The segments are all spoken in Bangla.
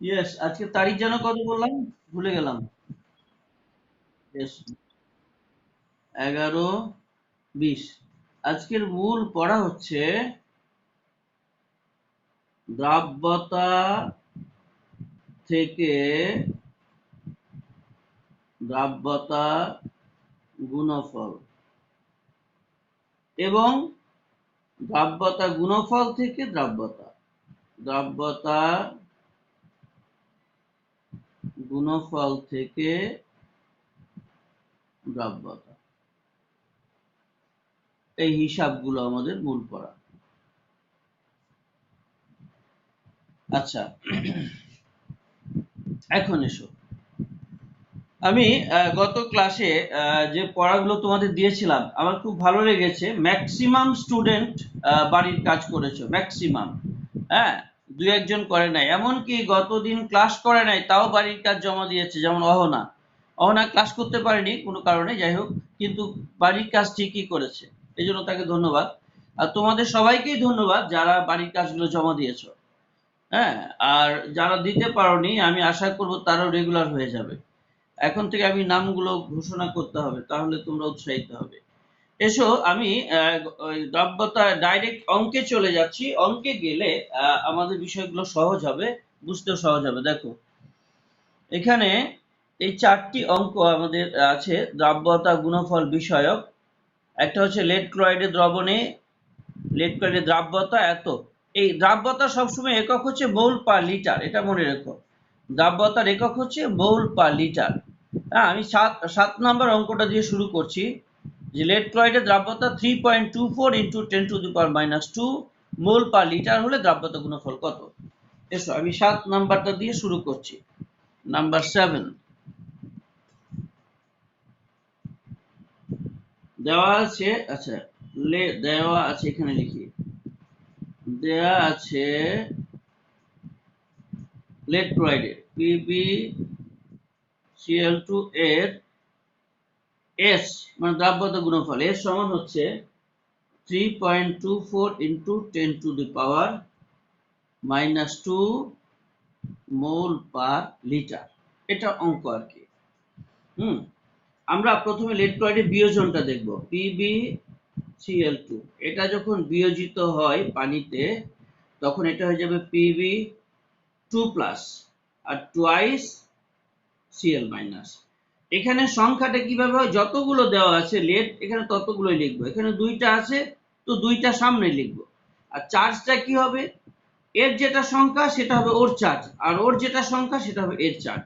ইয়েস, আজকে তারিখ যেন কত বললাম, ভুলে গেলাম। ইয়েস, 11-20। আজকের মূল পড়া হচ্ছে দ্রাব্যতা থেকে দ্রাব্যতা গুণফল এবং দ্রাব্যতা গুণফল থেকে দ্রাব্যতা, দ্রাব্যতা গুণফল থেকে দ্রাব্যতা, এই হিসাবগুলো আমাদের মূল পড়া। আচ্ছা, এখন এসো, আমি গত ক্লাসে যে পড়াগুলো তোমাদের দিয়েছিলাম আমার খুব ভালো লেগেছে। ম্যাক্সিমাম স্টুডেন্ট বাড়ির কাজ করেছো, ম্যাক্সিমাম। হ্যাঁ, দুই একজন করে নাই, এমনকি গতদিন ক্লাস করে নাই তাও বাড়ির কাজ জমা দিয়েছে, যেমন অহনা। অহনা ক্লাস করতে পারেনি কোনো কারণে, যাই হোক, কিন্তু বাড়ির কাজ ঠিকই করেছে, এই জন্য তাকে ধন্যবাদ। আর তোমাদের সবাইকেই ধন্যবাদ যারা বাড়ির কাজগুলো জমা দিয়েছো। হ্যাঁ, আর যারা দিতে পারোনি আমি আশা করব তারাও রেগুলার হয়ে যাবে। এখন থেকে আমি নামগুলো ঘোষণা করতে হবে, তাহলে তোমরা উৎসাহিত হবে। এসো, আমি ওই দ্রব্যতা ডাইরেক্ট অঙ্কে চলে যাচ্ছি। অঙ্কে গেলে আমাদের বিষয়গুলো সহজ হবে, বুঝতেও সহজ হবে। দেখো, এখানে এই 4টি অঙ্ক আমাদের আছে দ্রাব্যতা গুণফল বিষয়ক। একটা হচ্ছে লেড ক্লোরাইডের দ্রবণে লেড ক্লোরাইডের দ্রাব্যতা এত। এই দ্রাব্যতা সবসময় একক হচ্ছে মোল পার লিটার, এটা মনে রেখো। দ্রাব্যতার একক হচ্ছে মোল পার লিটার। হ্যাঁ, আমি 7 নম্বর অঙ্কটা দিয়ে শুরু করছি, যে লেড ক্লোরাইডের দ্রাব্যতা 3.24 ইন্টু 10⁻², মোল পার লিটার হলে দ্রাব্যতা গুণফল কত? এসো, আমি 7 নাম্বারটা দিয়ে শুরু করছি। নাম্বার 7 দেওয়া আছে। আচ্ছা, দেওয়া আছে, এখানে লিখি, দেওয়া আছে লেড ক্লোরাইডের PbCl2 এর S মানে দ্রাব্যতা গুণফল S সমান হচ্ছে 3.24 ইন্টু 10⁻² মোল পার লিটার। এটা অঙ্ক আর কি। আমরা প্রথমে লেড ক্লোরাইডের বিয়োজনটা দেখব। PbCl2 এটা যখন বিয়োজিত হয় পানিতে, তখন এটা হয়ে যাবে Pb2+ আর টুয়াইস Cl-। এখানে সংখ্যাটা কিভাবে হয়, যতগুলো দেওয়া আছে লেড এখানে ততগুলোই লিখবো। এখানে 2টা আছে তো 2টা সামনে লিখবো। আর চার্জটা কি হবে, এর যেটা সংখ্যা সেটা হবে ওর চার্জ, আর ওর যেটা সংখ্যা সেটা হবে এর চার্জ।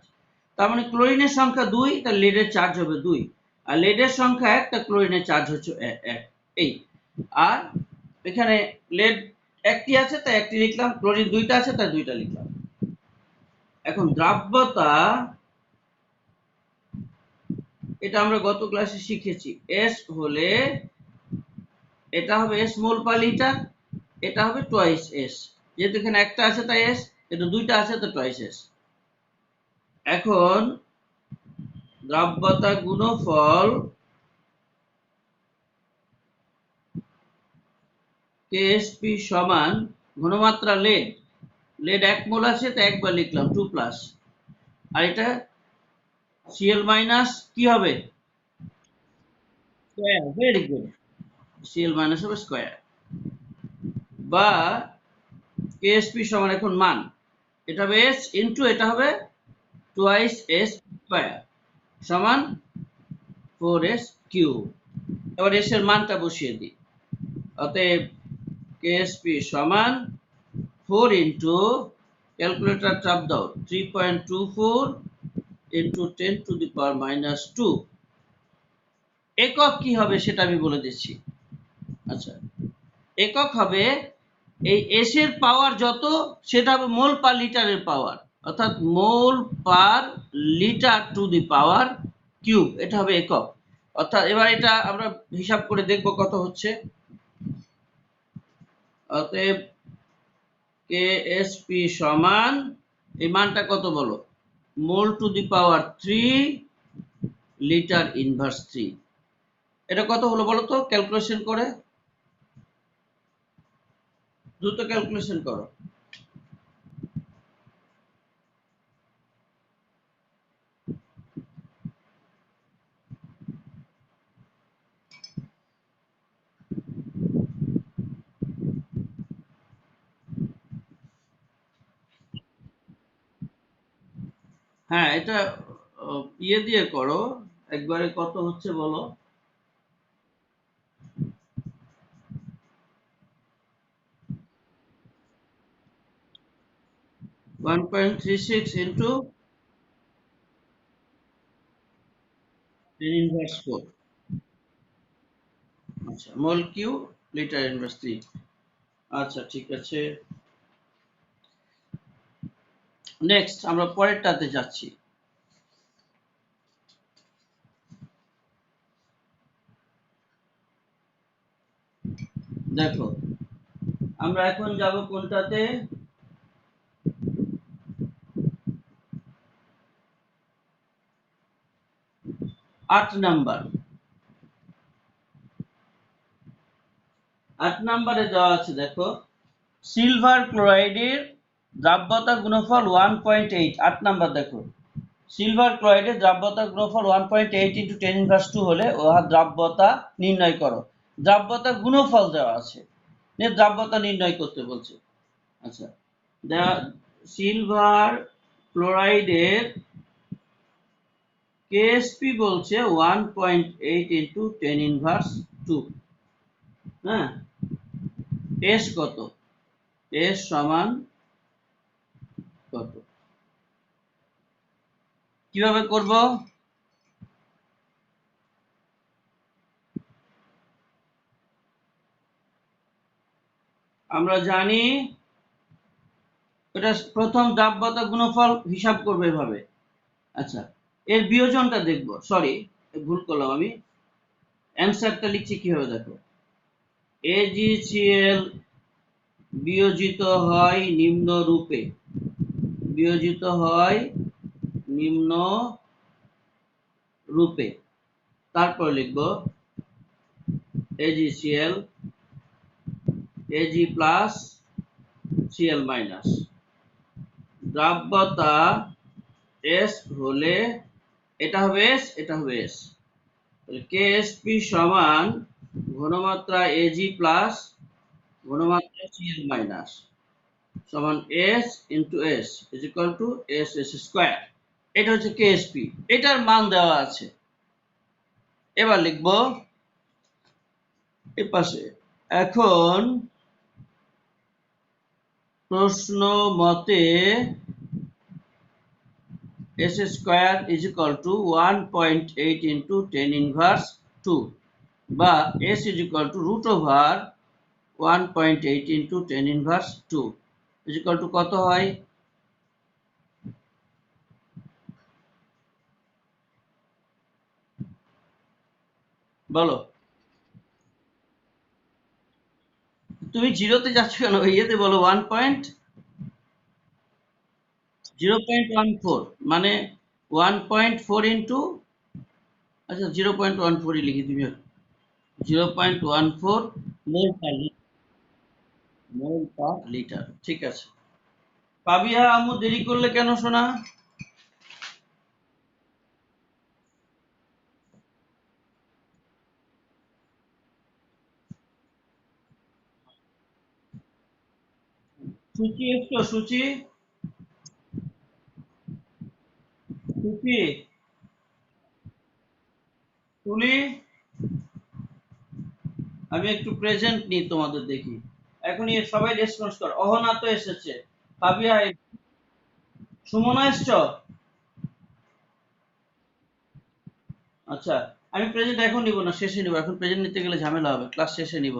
তার মানে ক্লোরিনের সংখ্যা 2, তার লেডের চার্জ হবে 2, আর লেডের সংখ্যা 1, তার ক্লোরিনের চার্জ হচ্ছে 1। এই, আর এখানে লেড একটি আছে তাই একটি লিখলাম, ক্লোরিন 2টা আছে তাই 2টা লিখলাম। এখন দ্রাব্যতা, এটা আমরা গত ক্লাসে শিখেছি, এস হলে এটা হবে এস মোল পার লিটার, এটা হবে টুয়াইস এস। যেহেতু এখানে একটা আছে তাই এস, এটা 2টা আছে তো টুয়াইস এস। এখন দ্রাব্যতা গুণফল KSP সমান ঘনমাত্রা লেড, লেড 1 মোল আছে তো একবার লিখলাম 2+, আর এটা Cl- কি হবে, স্কয়ার। ভেরি গুড, Cl- হবে স্কয়ার, বা KSP সমান এখন মান, এটা হবে s ইনটু এটা হবে টুয়াইস s স্কয়ার সমান 4s কিউব। এবার s এর মানটা বসিয়ে দিই। অতএব KSP সমান 4 ইন্টু, ক্যালকুলেটর চাপ দাও, 3.24 ইন্টু 10⁻²। একক কি হবে সেটা আমি বলে দিচ্ছি। আচ্ছা, একক হবে এই এস এর পাওয়ার যত, সেটা হবে মোল পার লিটারের পাওয়ার, অর্থাৎ mole per litre to the power cube, এটা হবে একক। অর্থাৎ এবার এটা আমরা হিসাব করে দেখব কত হচ্ছে। অতএব KSP সমান, এই মানটা কত বলো, mole to the power 3 litre inverse 3। এটা কত হলো বলো তো, ক্যালকুলেশন করে, দ্রুত ক্যালকুলেশন করো। হ্যাঁ, এটা ইয়ে দিয়ে করো, একবারে কত হচ্ছে বলো। 1.36 ইন্টু 10^4। আচ্ছা, মোল কিউ লিটার ইনভার্স 3। আচ্ছা, ঠিক আছে। নেক্সট আমরা পরেরটাতে যাচ্ছি। দেখো, আমরা এখন যাব কোনটাতে? 8 নাম্বার। 8 নাম্বারে দেওয়া আছে, দেখো, সিলভার ক্লোরাইডের দ্রাব্যতা গুণফল 1.8। 8 নাম্বার দেখো, সিলভার ক্লোরাইডের দ্রাব্যতা গুণফল 1.8 ইন্টু 10^2 হলে উহার দ্রাব্যতা নির্ণয় করো। দ্রাব্যতা গুণফল দেওয়া আছে, দ্রাব্যতা নির্ণয় করতে বলছে। আচ্ছা, সিলভার ক্লোরাইডের কেএসপি বলছে 1.8 ইন্টু 10^2। হ্যাঁ, এস কত? এস সমান কত? কিভাবে করব? আমরা জানি এটা প্রথম দ্রাব্যতা গুণফল হিসাব করবে এভাবে। আচ্ছা, এর বিয়োজনটা দেখব। সরি, ভুল করলাম আমি। অ্যান্সারটা লিখছি কিভাবে, দেখো। AgCl বিয়োজিত হয় নিম্ন রূপে। বিয়োজিত হয় নিম্ন রূপে। তারপর লিখব AgCl Ag plus Cl minus. দ্রাব্যতা S হলে এটা হবে S, এটা হবে S। KSP সমান ঘনমাত্রা Ag প্লাস ঘনমাত্রা Cl মাইনাস সমান S into S is equal two S square. এটা হচ্ছে KSP, এটার মান দেওয়া আছে। এবার লিখব এ পাশে। এখন প্রশ্ন মতে S square is equal to 1.8 into 10^2 বা S is equal to root over 1.8 into 10^2 is equal to কত হয়? বলো। তুমি জিরোতে যাচ্ছ কেন? ইয়েতে বলো 0.14, মানে 1.4 ইন্টু, আচ্ছা 0.14 লিখি তুমি। 0.14 মোল পার লিটার। মোল পার লিটার, ঠিক আছে। পাবিয়া আমু, দেরি করলে কেন শোনা? সূচি এসছো? সূচি, সূচি, তুলি। আমি একটু প্রেজেন্ট নিই তোমাদের, দেখি। এখনই সবাই রেসপন্স কর। অহনা তো এসেছে, পাবিয়া, সুমনা এসছো? আচ্ছা, আমি প্রেজেন্ট এখন নিব না, শেষে নিব। এখন প্রেজেন্ট নিতে গেলে ঝামেলা হবে, ক্লাস শেষে নিব।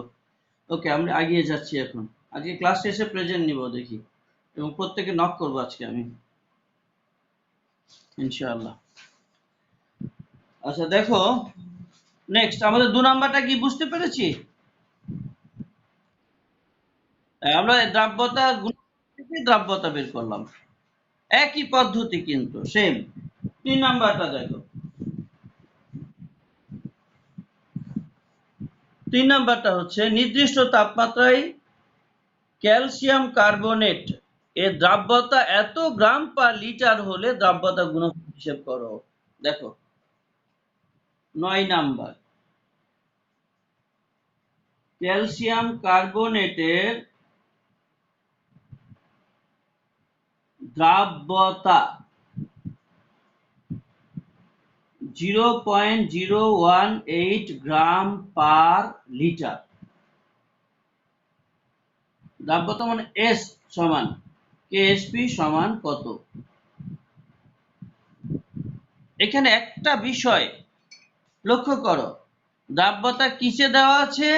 ওকে, আমরা এগিয়ে যাচ্ছি এখন। আজকে ক্লাস শেষে প্রেজেন্ট নিব, দেখি। এবং প্রত্যেকে নক করবো আজকে আমি, ইনশাআল্লাহ। আচ্ছা, দেখো, নেক্সট আমাদের 2 নাম্বারটা কি বুঝতে পেরেছি? আমরা দ্রাব্যতা গুণ থেকে দ্রাব্যতা বের করলাম, একই পদ্ধতি কিন্তু সেম। 3 নাম্বারটা দেখো। 3 নাম্বারটা হচ্ছে নির্দিষ্ট তাপমাত্রায় ক্যালসিয়াম কার্বনেট এর দ্রাব্যতা এত গ্রাম পার লিটার হলে দ্রাব্যতা গুণফল হিসেব করো। দেখো, 9 number, calcium কার্বনেটের দ্রাব্যতা 0.018 gram per litre. দ্রাব্যতা মানে এস সমান কেএসপি সমান কত। এখানে একটা বিষয় লক্ষ্য করো, দ্রাব্যতা কিসে দেওয়া আছে?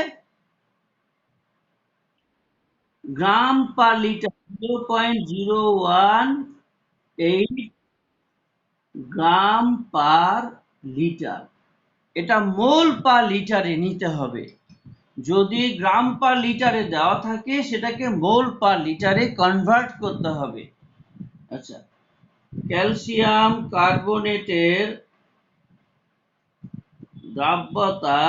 গ্রাম per litre, 0.018 gram per litre. এটা মোল পার লিটারে নিতে হবে। যদি গ্রাম পার লিটারে দেওয়া থাকে সেটাকে মোল পার লিটারে কনভার্ট করতে হবে। আচ্ছা, ক্যালসিয়াম কার্বনেটের দ্রাব্যতা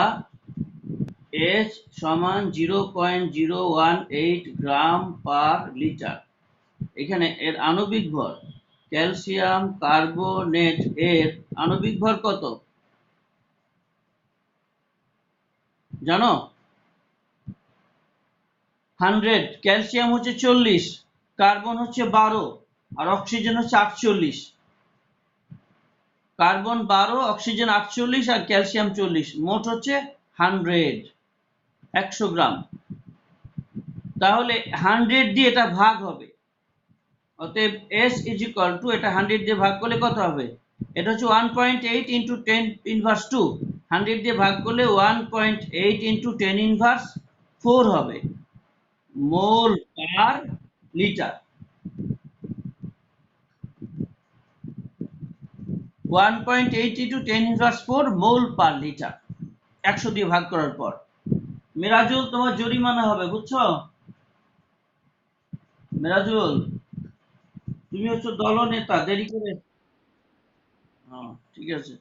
H সমান 0.018 গ্রাম পার লিটার। এখানে এর আণবিক ভর, ক্যালসিয়াম কার্বনেট এর আণবিক ভর কত জানো? 100। ক্যালসিয়াম হচ্ছে 40, কার্বন হচ্ছে 12 আর অক্সিজেন হচ্ছে 48। কার্বন 12, অক্সিজেন 48 আর ক্যালসিয়াম 40, মোট হচ্ছে 100, 100 গ্রাম। তাহলে 100 দিয়ে এটা ভাগ হবে, অতএব S ইজ ইকুয়াল টু, এটা 100 দিয়ে ভাগ করলে কত হবে? এটা হচ্ছে 1.8 ইন্টু 10 ইনভার্স 2। 100 দিয়ে ভাগ করলে 1.8 ইন্টু 10 ইনভার্স 4 হবে mole per litre. 1.8 into 10 inverse 4 মোল পার লিটার, 100 দিয়ে ভাগ করার পর। মেরাজুল, তোমার জরিমানা হবে, বুঝছো? মেরাজুল, তুমি হচ্ছে দলনেতা, দেরি করে। হ্যাঁ, ঠিক আছে,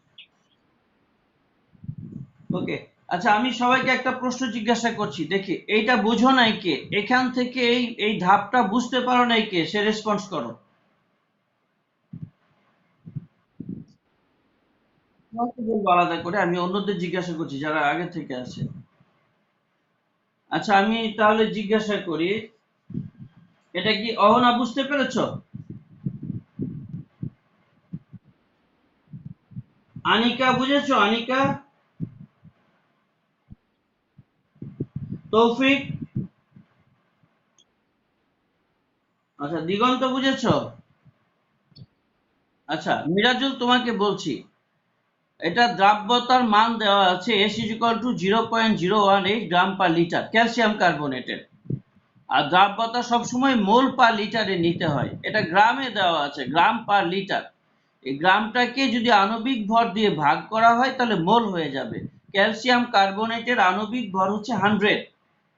ওকে। আচ্ছা, আমি সবাইকে একটা প্রশ্ন জিজ্ঞাসা করছি, দেখি এইটা বুঝো নাই কে, এখান থেকে এই এই ধাপটা বুঝতে পারো নাই কে, সে রেসপন্স করো। তোমাকে বলবো আলাদা করে, আমি অন্যদের জিজ্ঞাসা করছি যারা আগে থেকে আছে। আচ্ছা, আমি তাহলে জিজ্ঞাসা করি, এটা কি অহনা বুঝতে পেরেছো? আনিকা বুঝেছো? আনিকা, তৌফিক, আচ্ছা দিগন্ত বুঝেছো? আচ্ছা মিরাজুল, তোমাকে বলছি, এটা দ্রাব্যতার মান দেওয়া আছে S is equal to 0.018 gram per litre calcium কার্বনেটের। আর দ্রাব্যতা সবসময় মোল পার লিটারে নিতে হয়, এটা গ্রামে দেওয়া আছে, গ্রাম পার লিটার। এই গ্রামটাকে যদি আণবিক ভর দিয়ে ভাগ করা হয় তাহলে মোল হয়ে যাবে। ক্যালসিয়াম কার্বনেটের আণবিক ভর হচ্ছে 100,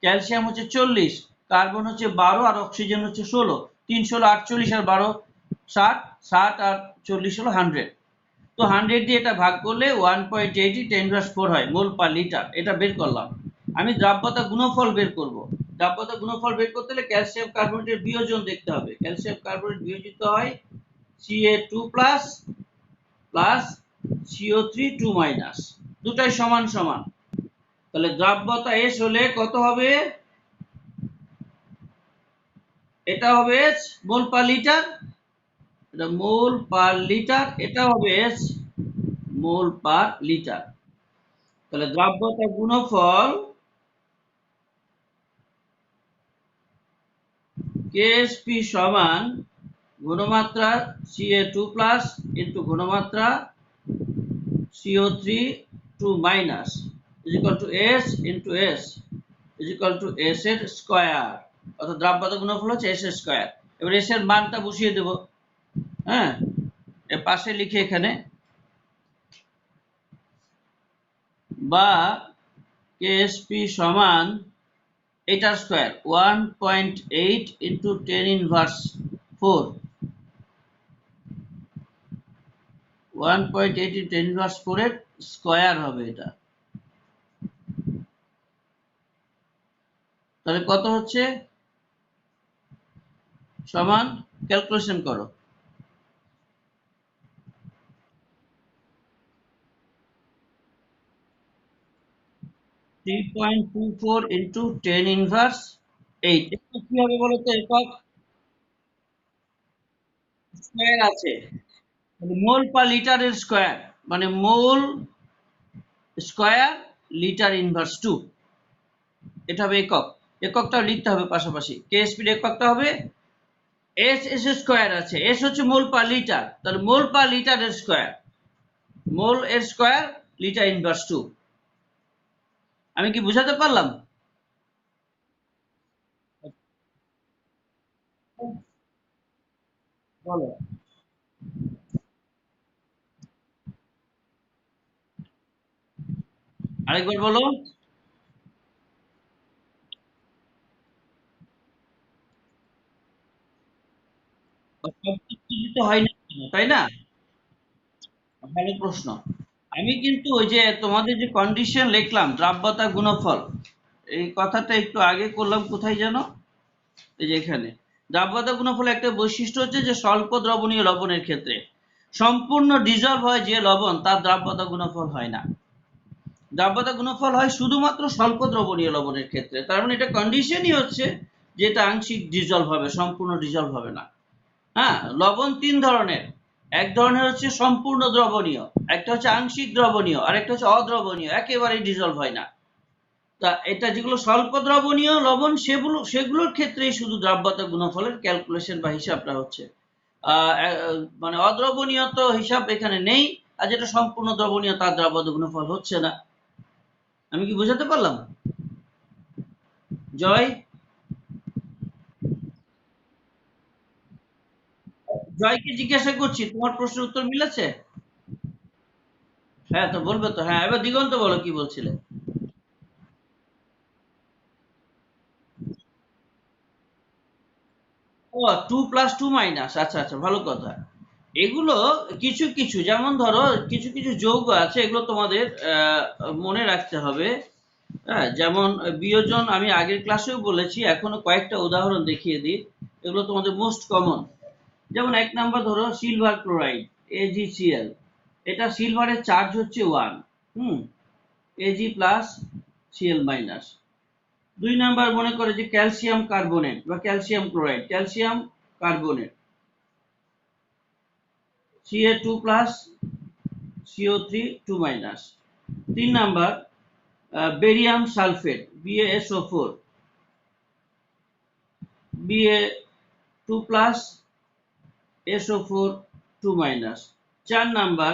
ক্যালসিয়াম হচ্ছে 40, কার্বন হচ্ছে 12 আর অক্সিজেন হচ্ছে 16। 3 16 48 আর 12 60, 60 আর 40 হলো 100। তো 100 দিয়ে এটা ভাগ করলে 1.8 10^4 হয় মোল পার লিটার, এটা বের করলাম। আমি দ্রাব্যতা গুণফল বের করব। দ্রাব্যতা গুণফল বের করতে হলে ক্যালসিয়াম কার্বনেটের বিয়োজন দেখতে হবে। ক্যালসিয়াম কার্বনেট বিয়োজিত হয় Ca2 plus plus CO3 2 minus, দুটাই সমান সমান। তাহলে দ্রাব্যতা S হলে কত হবে? এটা হবে S মোল পার লিটার, এটা মোল পার লিটার, এটা হবে S মোল পার লিটার। তাহলে দ্রাব্যতা গুণফল কেএসপি সমান ঘনমাত্রা Ca2 প্লাস ইন্টু ঘনমাত্রা CO3 2 minus is equal two S into S is equal two S এর স্কয়ার, অর্থাৎ দ্রাব্যতা গুণফল হচ্ছে S এর স্কয়ার। এবার S এর মানটা বসিয়ে দেব, হ্যাঁ, এর পাশে লিখে এখানে, বা কেএসপি সমান এটার square 1.8 into 10 inverse 4, 1.8 into 10 inverse 4 এর স্কয়ার হবে এটা। তাহলে কত হচ্ছে? সমান, ক্যালকুলেশন করো, 3.24 ইন্টু 10 ইনভার্স 8। এটা কি হবে বলো তো? একক স্কয়ার আছে, মোল পার লিটারের স্কয়ার। মানে মোল স্কয়ার লিটার ইনভার্স 2, এটা হবে একক। এককটা লিখতে হবে পাশাপাশি, কেএসপির এককটা হবে এস। এস স্কয়ার আছে, এস হচ্ছে মোল পার লিটার, তাহলে মোল পার লিটারের স্কয়ার, মোল এর স্কয়ার লিটার ইনভার্স 2। আমি কি বুঝাতে পারলাম? বলো, আরেকবার বলো। সবকিছু তো হয় না, তাই না? ভালো প্রশ্ন। আমি কিন্তু ওই যে তোমাদের যে কন্ডিশন লিখলাম দ্রাব্যতা গুণফল, এই কথাটা একটু আগে করলাম কোথায় যেন, এই যে এখানে। দ্রাব্যতা গুণফলের একটা বৈশিষ্ট্য হচ্ছে যে স্বল্প দ্রবণীয় লবণের ক্ষেত্রে সম্পূর্ণ ডিজলভ হয় যে লবণ, তার দ্রাব্যতা গুণফল হয় না। দ্রাব্যতা গুণফল হয় শুধুমাত্র স্বল্প দ্রবণীয় লবণের ক্ষেত্রে। তার মানে এটা কন্ডিশনই হচ্ছে যে এটা আংশিক ডিজলভ হবে, সম্পূর্ণ ডিজলভ হবে না। হ্যাঁ, লবণ তিন ধরনের। এক ধরনের হচ্ছে সম্পূর্ণ দ্রবণীয়, একটা হচ্ছে আংশিক দ্রবণীয়, আর একটা হচ্ছে অদ্রবণীয়, একেবারেই ডিজলভ হয় না। তা এটা যেগুলো স্বল্প দ্রবণীয় লবণ, সেগুলোর ক্ষেত্রেই শুধু দ্রাব্যতা গুণফলের ক্যালকুলেশন বা হিসাবটা হচ্ছে। মানে অদ্রবণীয় তো হিসাব এখানে নেই, আর যেটা সম্পূর্ণ দ্রবণীয় তার দ্রাব্যতা গুণফল হচ্ছে না। আমি কি বোঝাতে পারলাম? জয়, জয়কে জিজ্ঞাসা করছি, তোমার প্রশ্নের উত্তর মিলেছে? হ্যাঁ তো বলবে তো। হ্যাঁ, এবার দিগন্ত বলো কি বলছিলে। ও, 2 + 2 - আচ্ছা আচ্ছা, ভালো কথা। এগুলো কিছু কিছু, যেমন ধরো কিছু কিছু যৌগ আছে, এগুলো তোমাদের মনে রাখতে হবে। হ্যাঁ, যেমন বিয়োজন আমি আগের ক্লাসেও বলেছি, এখনো কয়েকটা উদাহরণ দেখিয়ে দিই। এগুলো তোমাদের মোস্ট কমন। যেমন 1 নাম্বার ধরো সিলভার ক্লোরাইড, AgCl। এটা সিলভারের চার্জ হচ্ছে 1, Ag+Cl-। 2 নাম্বার মনে করে যে ক্যালসিয়াম কার্বনেট বা calcium chloride, calcium carbonate, Ca2+, CO3 2-। 3 number barium sulphate, BaSO4, Ba2+, SO4 2-। 4 number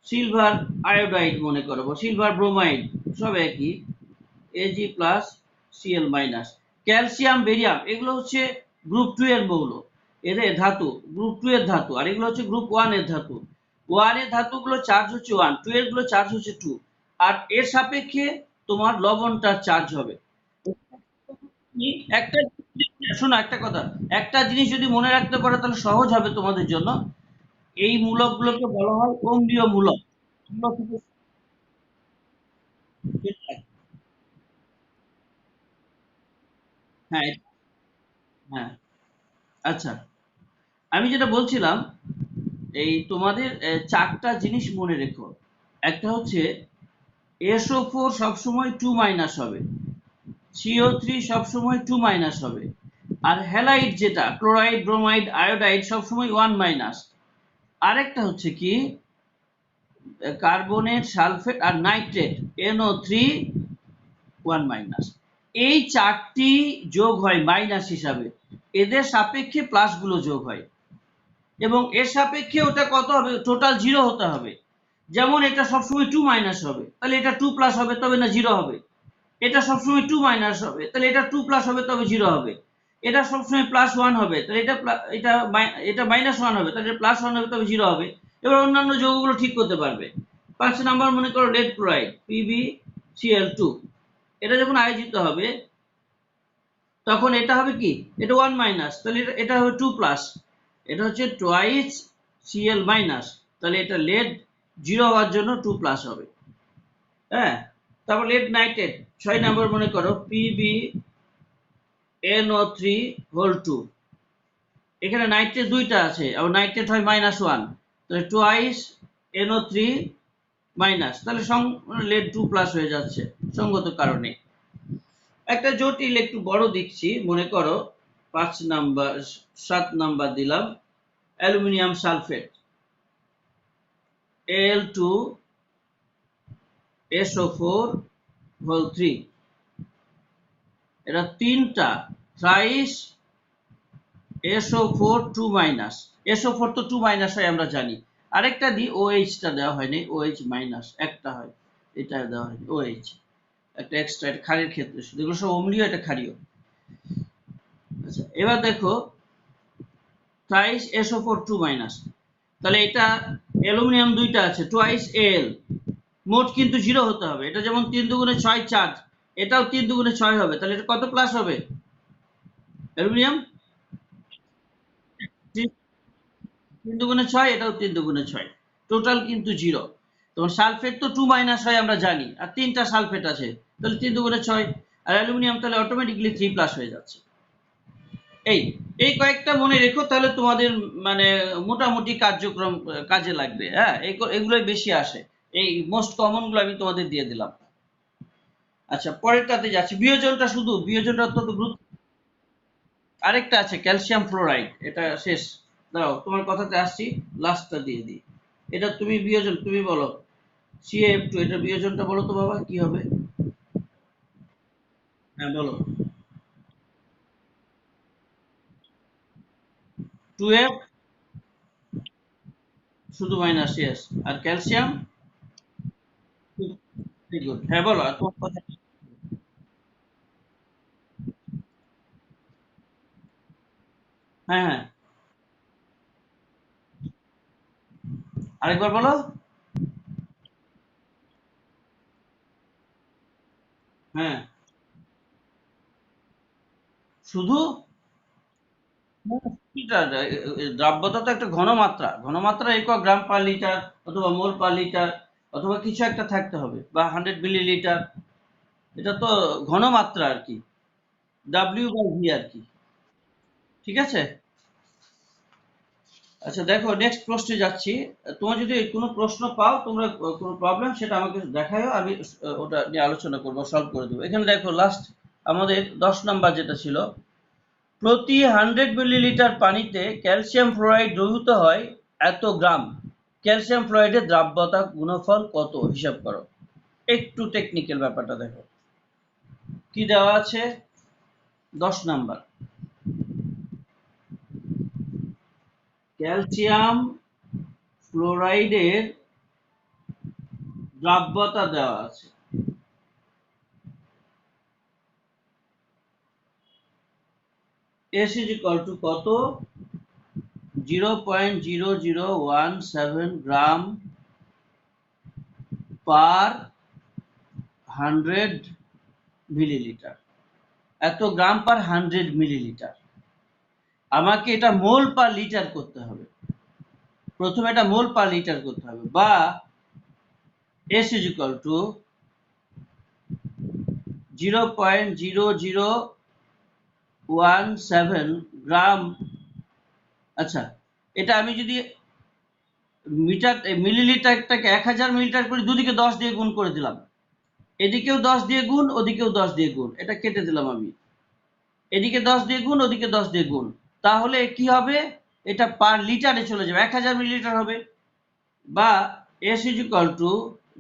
silver iodide, মনে করো সিলভার ব্রোমাইড, সব একই, Ag+Cl-। ক্যালসিয়াম বেরিয়াম এগুলো হচ্ছে গ্রুপ 2 এর মৌল, এদের ধাতু গ্রুপ 2 এর ধাতু, আর এগুলো হচ্ছে গ্রুপ 1 এর ধাতু। 1 এর ধাতুগুলো চার্জ হচ্ছে 1, 2 এর গুলো চার্জ হচ্ছে 2। আর এর সাপেক্ষে তোমার লবণটার চার্জ হবে। একটা শোনো, একটা কথা, একটা জিনিস যদি মনে রাখতে পারো তাহলে সহজ হবে তোমাদের জন্য। এই মূলকগুলোকে বলা হয় অম্লীয় মূলক। এগুলো থেকে- হ্যাঁ, হ্যাঁ, আচ্ছা। আমি যেটা বলছিলাম, এই তোমাদের চারটা জিনিস মনে রেখো। একটা হচ্ছে SO4 সবসময় 2- হবে, CO3 সবসময় 2- হবে, আর হ্যালাইড যেটা ক্লোরাইড ব্রোমাইড আয়োডাইড সবসময় 1-। আরেকটা হচ্ছে কি কার্বনেট সালফেট আর নাইট্রেট NO3 1-। এই চারটি যোগ হয় মাইনাস হিসাবে, এদের সাপেক্ষে প্লাস গুলো যোগ হয়, এবং এর সাপেক্ষে ওটা কত হবে, টোটাল 0 হতে হবে। যেমন এটা সবসময় 2- হবে, তাহলে এটা 2+ হবে, তবে না 0 হবে। এটা সবসময় 2- হবে, তাহলে এটা 2+ হবে, তবে 0 হবে। এটা সবসময় +1 হবে, তাহলে এটা -1 হবে, তাহলে +1 হবে, তবে 0 হবে। এবার অন্যান্য যৌগগুলো ঠিক করতে পারবে। 5 নাম্বার মনে করো লেড ক্লোরাইড, PbCl2। এটা যখন আয়োজিত হবে তখন এটা হবে কি, এটা 1-, তাহলে এটা হবে 2+। এটা হচ্ছে টোয়াইস Cl-। তাহলে এটা লেড 0 হওয়ার জন্য 2+ হবে। হ্যাঁ, তারপর লেড নাইট্রেট 6 নাম্বার মনে করো PbNO3 2। এখানে নাইট্রেট দুইটা আছে, আর নাইট্রেট হয় -1, তাহলে টোয়াইস NO3-, তাহলে লেড 2+ হয়ে যাচ্ছে সঙ্গত কারণে। একটা জটিল একটু বড় দিচ্ছি, মনে করো 5 নাম্বার, 7 নাম্বার দিলাম অ্যালুমিনিয়াম সালফেট। Al2SO4 হোল 3, এটা তিনটা থ্রাইস SO4 2 মাইনাস, SO4 তো 2 মাইনাস হয় আমরা জানি, আরেকটা দি OH টা দেওয়া হয়নি, OH মাইনাস একটা হয়, এটা দেওয়া হয়নি OH, একটা এক্সট্রা, এটা ক্ষারের ক্ষেত্রে শুধু, এগুলো সব অম্লীয়, এটা ক্ষারীয়। আচ্ছা এবার দেখো থ্রাইস SO4 2 মাইনাস, তাহলে এটা অ্যালুমিনিয়াম দুইটা আছে টুয়াইস Al, মোট কিন্তু 0 হতে হবে, এটা যেমন 3 দুগুণে 6 চার্জ, এটাও 3 দুগুণে 6 হবে, তাহলে এটা কত প্লাস হবে অ্যালুমিনিয়াম? 3 দুগুণে 6, এটাও 3 দুগুণে 6, টোটাল কিন্তু 0। তখন সালফেট তো 2 মাইনাস হয় আমরা জানি, আর তিনটা সালফেট আছে, তাহলে 3 দুগুণে 6, আর অ্যালুমিনিয়াম তাহলে অটোমেটিক্যালি 3 প্লাস হয়ে যাচ্ছে। এই এই কয়েকটা মনে রেখো, তাহলে তোমাদের মানে মোটামুটি কার্যক্রম কাজে লাগবে। হ্যাঁ, এগুলোই বেশি আসে, এই মোস্ট কমন গুলো আমি তোমাদের দিয়ে দিলাম। আচ্ছা পরেরটাতে যাচ্ছি, বিয়োজনটা, শুধু বিয়োজনটা অত্যন্ত গুরুত্ব। আরেকটা আছে ক্যালসিয়াম ফ্লোরাইড, এটা শেষ, দাঁড়াও তোমার কথাতে আসছি, লাস্টটা দিয়ে দিই। এটা তুমি বিয়োজন, তুমি বলো CaF2, এটা বিয়োজনটা বলো তো বাবা কি হবে? হ্যাঁ বলো। 2F শুধু মাইনাস, ইয়েস, আর ক্যালসিয়াম, ভেরি গুড, হ্যাঁ বলো আর তোমার কথা। হ্যাঁ হ্যাঁ, আরেকবার বলো। হ্যাঁ, শুধু লিটার, দ্রাব্যতা তো একটা ঘনমাত্রা, ঘনমাত্রা একক গ্রাম পার লিটার অথবা মোল পার লিটার, অথবা কিছু একটা থাকতে হবে, বা 100 মিলিলিটার, এটা তো ঘনমাত্রা আর কি, W/V আর কি, ঠিক আছে। আচ্ছা দেখো নেক্সট প্রশ্নে যাচ্ছি, তোমার যদি কোনো প্রশ্ন পাও, তোমরা কোনো প্রবলেম সেটা আমাকে দেখাও, আমি ওটা নিয়ে আলোচনা করবো, সলভ করে দেবো। এখানে দেখো লাস্ট আমাদের 10 নাম্বার যেটা ছিল, প্রতি 100 মিলিলিটার পানিতে ক্যালসিয়াম ফ্লোরাইড দ্রবীভূত হয় এত গ্রাম, ক্যালসিয়াম ফ্লোরাইডের দ্রাব্যতা গুণফল কত হিসাব করো। একটু টেকনিক্যাল ব্যাপারটা দেখো কি দেওয়া আছে। 10 নাম্বার, ক্যালসিয়াম ফ্লোরাইডের দ্রাব্যতা দেওয়া আছে, S = কত, 0.0017 গ্রাম পার 100 মিলিলিটার, এত গ্রাম পার 100 মিলিলিটার। আমাকে এটা মোল পার লিটার করতে হবে, প্রথমে এটা মোল পার লিটার করতে হবে, বা S = 0.0017 গ্রাম। আচ্ছা এটা আমি যদি মিটার মিলিলিটারটাকে 1000 মিলিলিটার করে দুদিকে 10 দিয়ে গুণ করে দিলাম, এদিকেও 10 দিয়ে গুণ, ওদিকেও 10 দিয়ে গুণ, এটা কেটে দিলাম আমি, এদিকে 10 দিয়ে গুণ, ওদিকে 10 দিয়ে গুণ, তাহলে কি হবে, এটা পার লিটারে চলে যাবে, 1000 মিলিলিটার হবে। বা S =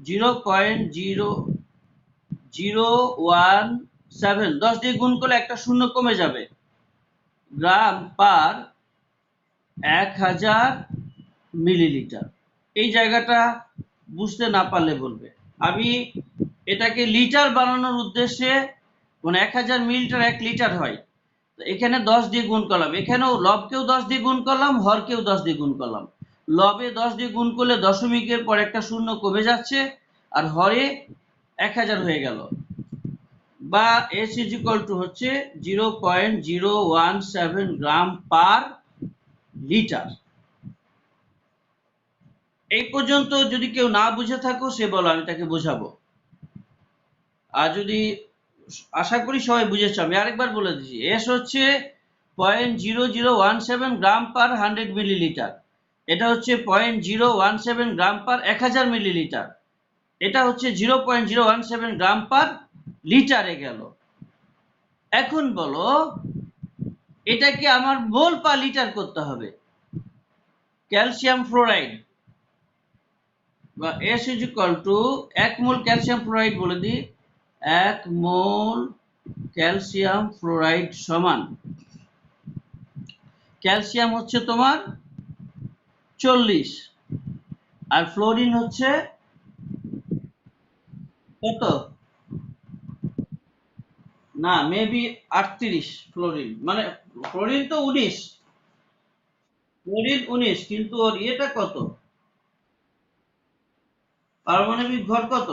0.0017, 10 দিয়ে গুণ করলে একটা শূন্য কমে যাবে, গ্রাম পার 1000 মিলিলিটার। এই জায়গাটা বুঝতে না পারলে বলবে। আমি এটাকে লিটার বানানোর উদ্দেশ্যে, মানে 1000 মিলিলিটার 1 লিটার হয়, এখানে 10 দিয়ে গুণ করলাম, এখানেও লবকেও 10 দিয়ে গুণ করলাম, হরকেও 10 দিয়ে গুণ করলাম, লবে 10 দিয়ে গুণ করলে দশমিকের পর একটা শূন্য কমে যাচ্ছে, আর হরে 1000 হয়ে গেল। বা S = হচ্ছে 0.017 গ্রাম পার লিটার। এই পর্যন্ত যদি কেউ না বুঝে থাকো সে বলো, আমি তাকে বোঝাবো। আর যদি, আশা করি সবাই বুঝেছো, আমি আরেকবার বলে দিচ্ছি, এস হচ্ছে 0.0017 গ্রাম পার 100 মিলিলিটার, এটা হচ্ছে 0.017 গ্রাম পার 1000 মিলিলিটার, এটা হচ্ছে 0.017 গ্রাম পার লিটারে গেল। এখন বলো এটাকে আমার মোল পার লিটার করতে হবে, ক্যালসিয়াম ফ্লোরাইড বা S is equal two 1 mole calcium fluoride বলে দিই, 1 মোল ক্যালসিয়াম ফ্লোরাইড সমান ক্যালসিয়াম হচ্ছে তোমার 40 আর ফ্লোরিন হচ্ছে কত, না মেবি 38, ফ্লোরিন মানে ফ্লোরিন তো 19, ফ্লোরিন 19 কিন্তু ওর ইয়েটা কত, পারমাণবিক ভর কত,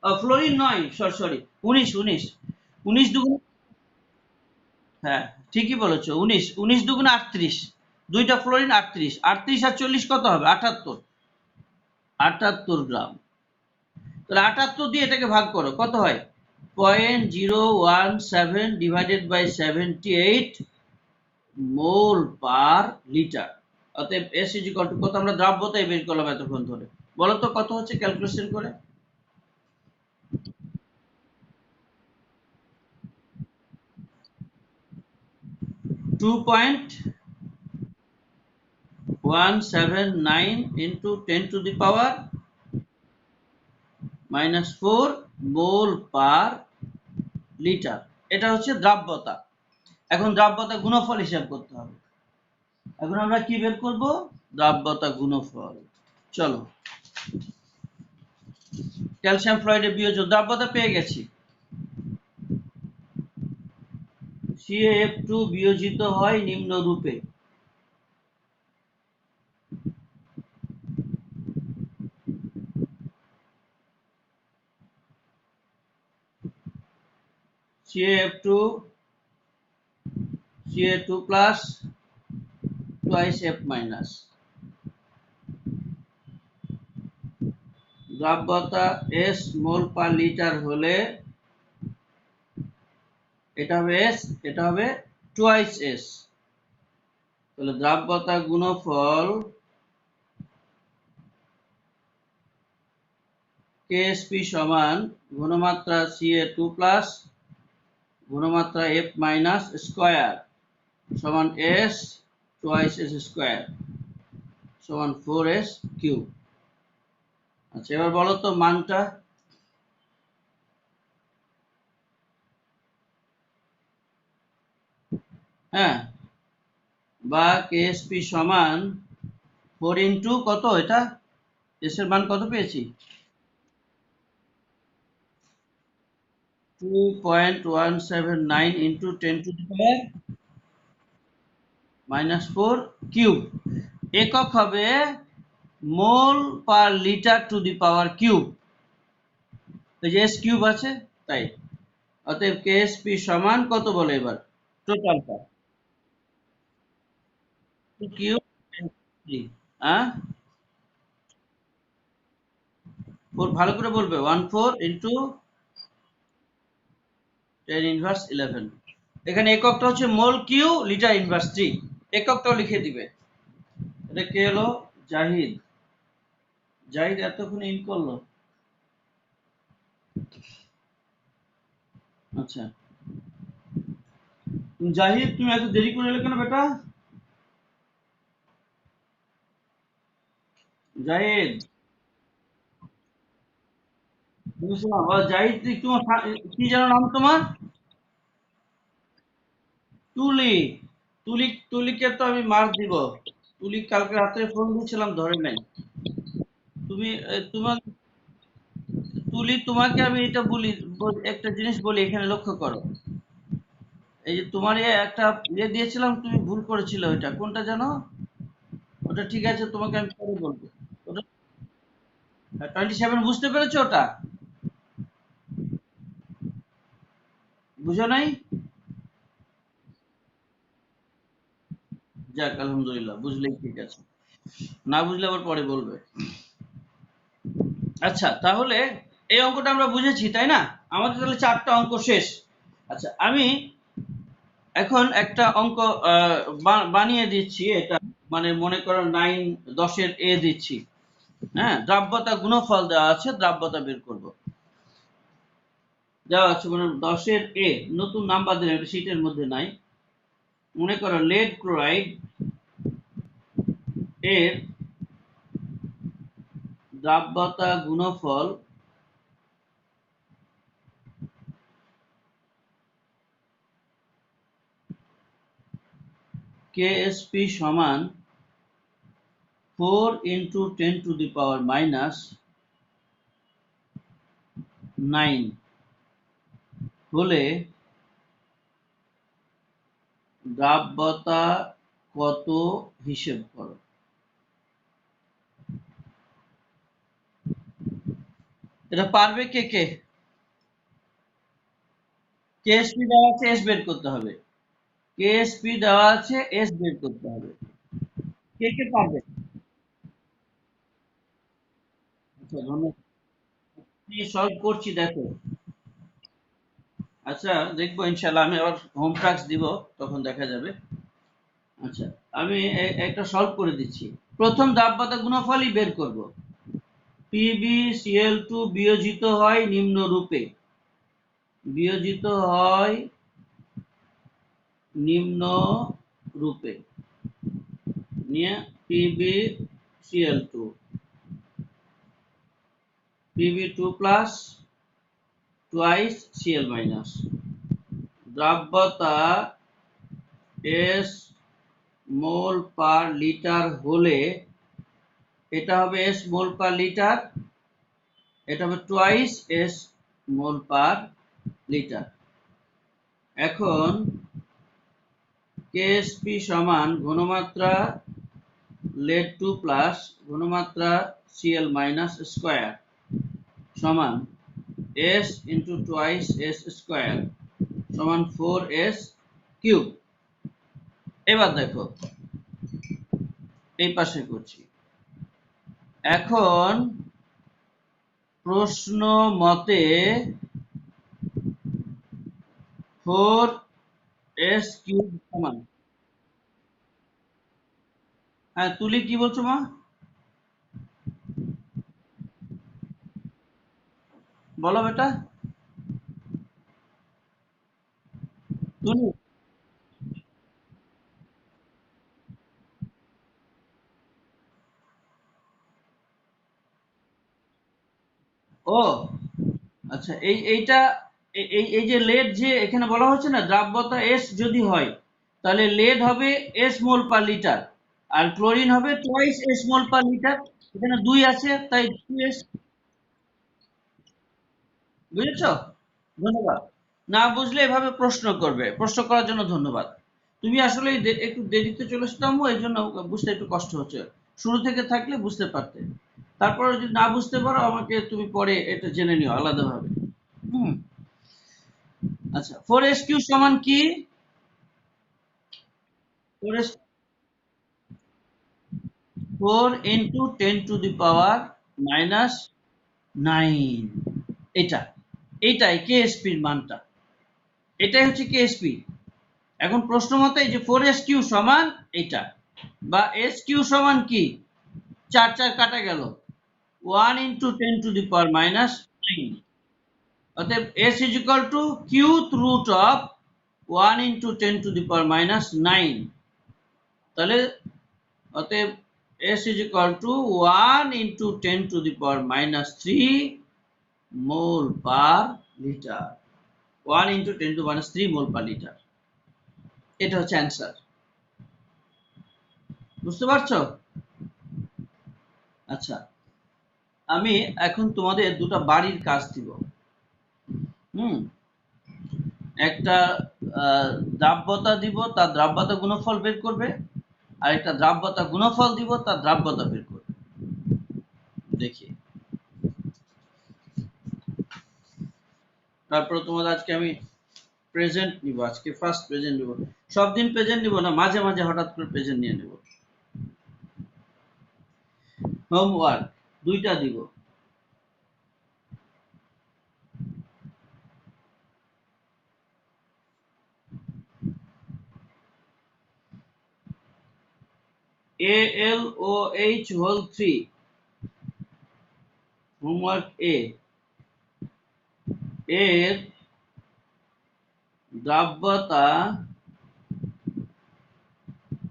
ফ্লোরিন নয়, সরি সরি 19, 19, 19 দুগুণ, হ্যাঁ ঠিকই বলেছো, 19, 19 দুগুণ 38, দুইটা ফ্লোরিন 38, 38 আর 40 কত হবে, 78, 78 গ্রাম। তাহলে 78 দিয়ে এটাকে ভাগ করো, কত হয়, 0.017 divided by 78 mole per litre. অতএব এস ইজ ইকুয়াল টু কত, আমরা দ্রাব্যতায় বের করলাম এতক্ষণ ধরে, বলো তো কত হচ্ছে ক্যালকুলেশন করে। 2.179 into 10 to the power -4 mole per litre, এটা হচ্ছে দ্রাব্যতা। এখন দ্রাব্যতা গুণফল হিসাব করতে হবে, এখন আমরা কি বের করব, দ্রাব্যতা গুণফল। চলো ক্যালসিয়াম ফ্লোরাইডের বিয়োজন, দ্রাব্যতা পেয়ে গেছি, CaF2 বিয়োজিত হয় নিম্ন রূপে, CaF2 Ca2 plus twice F minus, দ্রাব্যতা S মোল পার লিটার হলে এটা হবে S, এটা হবে টুয়াইস S, তাহলে দ্রাব্যতা গুণফল KSP সমান ঘনমাত্রা Ca2 প্লাস ঘনমাত্রা F মাইনাস স্কয়ার সমান S টুয়াইস S স্কয়ার সমান 4S কিউব। আচ্ছা এবার বলো তো মানটা, হ্যাঁ, বা KSP সমান 4 ইন্টু কত, এটা S এর মান কত পেয়েছি, 2.179 into 10 to the power -4 cube, একক হবে mole per litre to the power cube, এই যে S কিউব আছে তাই, অতএব KSP সমান কত বলে এবার টোটালটা, 2 কিউব 3, হ্যাঁ 4 ভালো করে বলবে, 14 ইন্টু 10 ইনভার্স 11, এখানে এককটা হচ্ছে মোল কিউ লিটার ইনভার্স 3, এককটাও লিখে দিবে। এটা কে হলো, জাহিদ, জাহিদ এতক্ষণ ইন করলো, আচ্ছা জাহিদ তুমি এত দেরি করে এলে কেন বেটা, জাহিদ বুঝলাম, জাহিদ তোমার কি যেন নাম তোমার, তুলি, তুলিকে তো আমি মার দিব, তুলি কালকে রাতে ফোন দিয়েছিলাম ধরে নাই, তুমি তোমার তুলি তোমাকে আমি এটা বলি, একটা জিনিস বলি এখানে লক্ষ্য করো, এই যে তোমার একটা দিয়েছিলাম তুমি ভুল করেছিলে, ওইটা কোনটা জানো, ওটা ঠিক আছে তোমাকে আমি পরে বলবো, ওটা 27 বুঝতে পেরেছো, ওটা বুঝো নাই, যাক আলহামদুলিল্লাহ বুঝলেই ঠিক আছে, না বুঝলে আবার পরে বলবে। আচ্ছা তাহলে এই অঙ্কটা আমরা বুঝেছি তাই না, আমাদের তাহলে 4টা অঙ্ক শেষ। আচ্ছা আমি এখন একটা অঙ্ক বানিয়ে দিচ্ছি, এটা মানে মনে করো 9 10-এর এ দিচ্ছি, হ্যাঁ দ্রাব্যতা গুণফল দেওয়া আছে, দ্রাব্যতা বের করব, দেওয়া আছে মানে 10-এর এ, নতুন নাম্বার দিলাম, এটা শীটের মধ্যে নাই, মনে করো লেড ক্লোরাইড এর দ্রাব্যতা গুণফল কেএসপি সমান 4 into 10 to the power minus 9 হলে দ্রাব্যতা কত হিসেব করো। এটা পারবে কে কে? কেএসপি দেওয়া আছে, এস বের করতে হবে। কেএসপি দেওয়া আছে, এস বের করতে হবে। কে কে পারবে? আচ্ছা ধন্যবাদ। সলভ করছি দেখো। আচ্ছা দেখবো ইনশাল্লাহ, আমি আবার হোম টাস্ক দিব, তখন দেখা যাবে। আচ্ছা আমি একটা সলভ করে দিচ্ছি। প্রথম দ্রাব্যতা গুণফলই বের করব। PbCl2 বিয়োজিত হয় নিম্নরূপে, বিয়োজিত হয় নিম্ন রূপে নিয়ে PbCl2 Pb2 plus twice Cl minus দ্রাব্যতা S মোল পার লিটার হলে এটা হবে S মোল পার লিটার, এটা হবে টুয়াইস S মোল পার লিটার। এখন KSP সমান ঘনমাত্রা lead 2 প্লাস ঘনমাত্রা Cl মাইনাস স্কয়ার সমান S into twice S square সমান 4S কিউব। এবার দেখো এই পাশে করছি। এখন প্রশ্ন মতে 4S কিউব সমান, হ্যাঁ তুলি কি বলছো মা? বলো বেটা। তুলি, ও আচ্ছা, এইটা এই যে লেড যে এখানে বলা হচ্ছে না, দ্রাব্যতা এস যদি হয় তাহলে লেড হবে এস মোল পার লিটার, আর ক্লোরিন হবে টুয়াইস এস মোল পার লিটার। এখানে 2 আছে তাই 2s। বুঝেছো? ধন্যবাদ। না বুঝলে এভাবে প্রশ্ন করবে, প্রশ্ন করার জন্য ধন্যবাদ। তুমি আসলে একটু দেরিতে চলে আসতাম, এই জন্য বুঝতে একটু কষ্ট হচ্ছে। শুরু থেকে থাকলে বুঝতে পারতে। তারপরে যদি না বুঝতে পারো আমাকে তুমি পরে এটা জেনে নিও আলাদাভাবে। হুম। আচ্ছা 4s কিউ সমান কি? 4s 4 into 10 to the power minus 9। এটা এইটাই কেএসপির মানটা, এটাই হচ্ছে কেএসপি। এখন প্রশ্ন মতে এই যে 4s কিউ সমান এটা, বা এস কিউ সমান কি, 4 4 কাটা গেল, 1 into 10 to the power minus 9। অতএব s is equal to qth root of 1 into 10 to the power minus 9। তাহলে অতএব s is equal to 1 into 10 to the power minus 3 mole per litre. 1 into 10 to the minus 3 mole per litre. এটা হচ্ছে অ্যান্সার। বুঝতে পারছো? আচ্ছা আমি এখন তোমাদের দুটো বাড়ির কাজ দিব। হুম, একটা দ্রাব্যতা দিব, তার দ্রাব্যতা গুণফল বের করবে, আর একটা দ্রাব্যতা গুণফল দিব, তার দ্রাব্যতা বের করবে। দেখি তারপরে তোমাদের আজকে আমি প্রেজেন্ট নিব, আজকে ফার্স্ট প্রেজেন্ট নিব। সব দিন প্রেজেন্ট নিব না, মাঝে মাঝে হঠাৎ করে প্রেজেন্ট নিয়ে নেব। হোমওয়ার্ক দুইটা দিব। AlOH হোল 3, হোমওয়ার্ক এর দ্রাব্যতা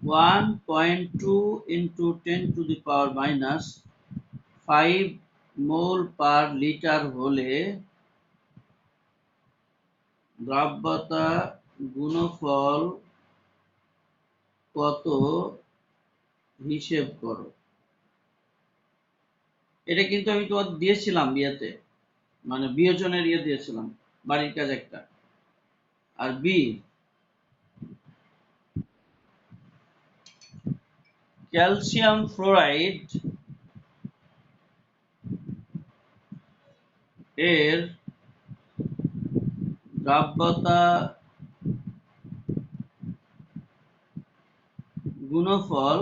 1.2 into 10 to the power minus 5 mole per litre হলে দ্রব্যতা গুণফল কত হিসেব করো। এটা কিন্তু আমি তোমার দিয়েছিলাম ইয়েতে, মানে বিয়োজনের ইয়ে দিয়েছিলাম, বাড়ির কাজ একটা। আর বি, ক্যালসিয়াম ফ্লোরাইড এর দ্রব্যতা গুণফল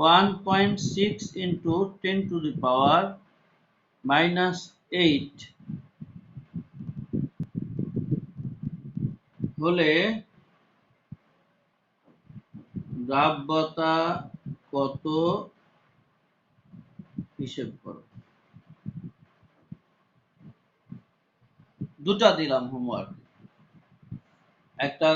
1.6 into 10 to the power -8 হলে দ্রব্যতা কত হিসেব করো। দুটা দিলাম হোমওয়ার্ক, একটা